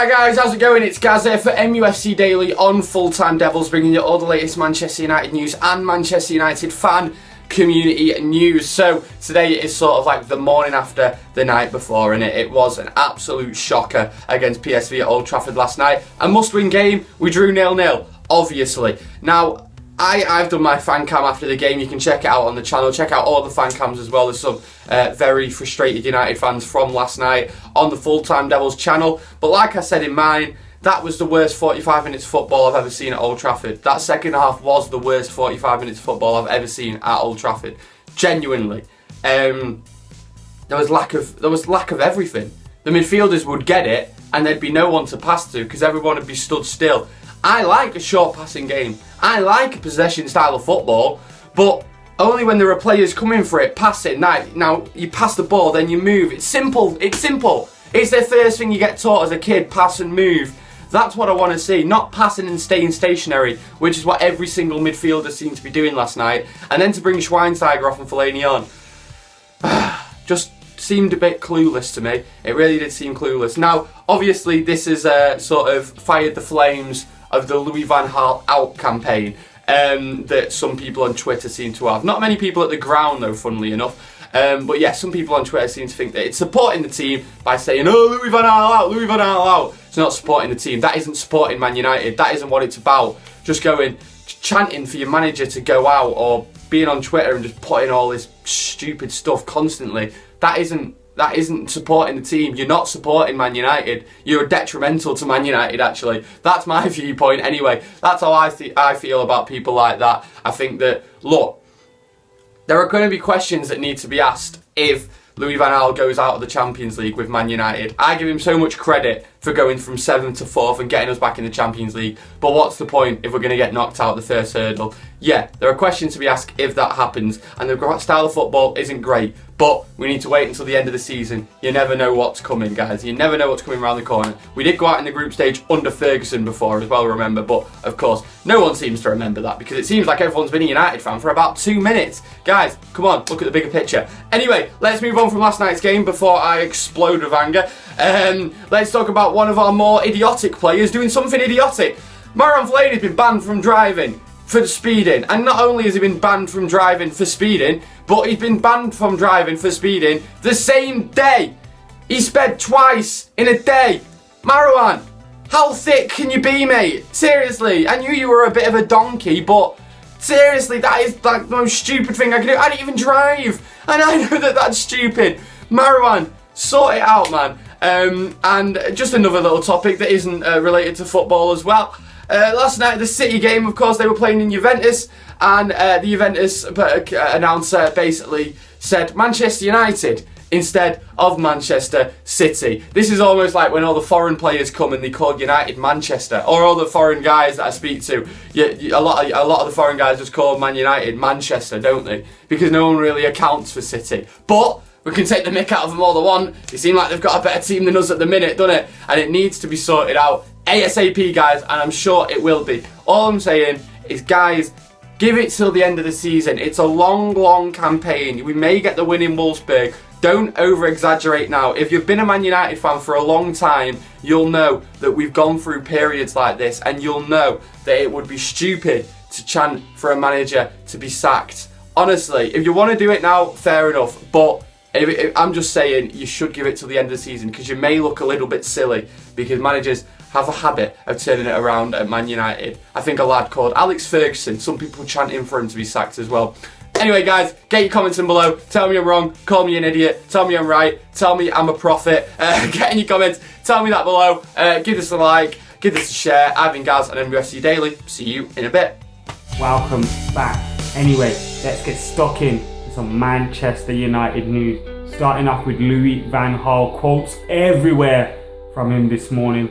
Hi guys, how's it going? It's Gaz here for MUFC Daily on Full-Time Devils, bringing you all the latest Manchester United news and Manchester United fan community news. So today is sort of like the morning after the night before, and it was an absolute shocker against PSV at Old Trafford last night. A must-win game. We drew 0-0, obviously. Now, I've done my fan cam after the game. You can check it out on the channel. Check out all the fan cams as well. There's some very frustrated United fans from last night on the Full-Time Devils channel. But like I said in mine, that was the worst 45 minutes football I've ever seen at Old Trafford. That second half was the worst 45 minutes football I've ever seen at Old Trafford. Genuinely. There was lack of everything. The midfielders would get it and there'd be no one to pass to because everyone would be stood still. I like a short passing game. I like a possession style of football, but only when there are players coming for it, pass it. Now you pass the ball, then you move. It's simple. It's simple. It's the first thing you get taught as a kid, pass and move. That's what I want to see, not passing and staying stationary, which is what every single midfielder seemed to be doing last night. And then to bring Schweinsteiger off and Fellaini on, just seemed a bit clueless to me. It really did seem clueless. Now, obviously, this has sort of fired the flames of the Louis van Gaal out campaign that some people on Twitter seem to have. Not many people at the ground, though, funnily enough. But yeah, some people on Twitter seem to think that it's supporting the team by saying, "Oh, Louis van Gaal out, Louis van Gaal out." It's not supporting the team. That isn't supporting Man United. That isn't what it's about. Just going, chanting for your manager to go out or being on Twitter and just putting all this stupid stuff constantly. That isn't supporting the team. You're not supporting Man United. You're detrimental to Man United, actually. That's my viewpoint anyway. That's how I feel about people like that. I think that, look, there are going to be questions that need to be asked if Louis van Gaal goes out of the Champions League with Man United. I give him so much credit for going from 7th to 4th and getting us back in the Champions League. But what's the point if we're going to get knocked out the first hurdle? Yeah, there are questions to be asked if that happens. And the style of football isn't great. But we need to wait until the end of the season. You never know what's coming, guys. You never know what's coming around the corner. We did go out in the group stage under Ferguson before as well, remember. But, of course, no one seems to remember that because it seems like everyone's been a United fan for about 2 minutes. Guys, come on, look at the bigger picture. Anyway, let's move on from last night's game before I explode with anger. Let's talk about one of our more idiotic players doing something idiotic. Fellaini has been banned from driving for speeding, and not only has he been banned from driving for speeding, but he's been banned from driving for speeding the same day. He sped twice in a day. Marwan, how thick can you be, mate? Seriously, I knew you were a bit of a donkey, but seriously, that is like the most stupid thing I can do. I didn't even drive, and I know that that's stupid. Marwan, sort it out, man. And just another little topic that isn't related to football as well. Last night, the City game, of course, they were playing in Juventus, and the Juventus announcer basically said Manchester United instead of Manchester City. This is almost like when all the foreign players come and they call United Manchester, or all the foreign guys that I speak to. A lot of the foreign guys just call Man United Manchester, don't they? Because no one really accounts for City. But we can take the mick out of them all they want. They seem like they've got a better team than us at the minute, doesn't it? And it needs to be sorted out ASAP, guys, and I'm sure it will be. All I'm saying is, guys, give it till the end of the season. It's a long, long campaign. We may get the win in Wolfsburg. Don't over-exaggerate now. If you've been a Man United fan for a long time, you'll know that we've gone through periods like this, and you'll know that it would be stupid to chant for a manager to be sacked. Honestly, if you want to do it now, fair enough, but I'm just saying you should give it till the end of the season because you may look a little bit silly because managers have a habit of turning it around at Man United. I think a lad called Alex Ferguson, some people chanting for him to be sacked as well. Anyway, guys, get your comments in below. Tell me I'm wrong, call me an idiot, tell me I'm right, tell me I'm a prophet. Get in your comments, tell me that below. Give us a like, give us a share. I've been Gaz on MUFC Daily. See you in a bit. Welcome back. Anyway, let's get stuck in some Manchester United news. Starting off with Louis van Gaal, quotes everywhere from him this morning.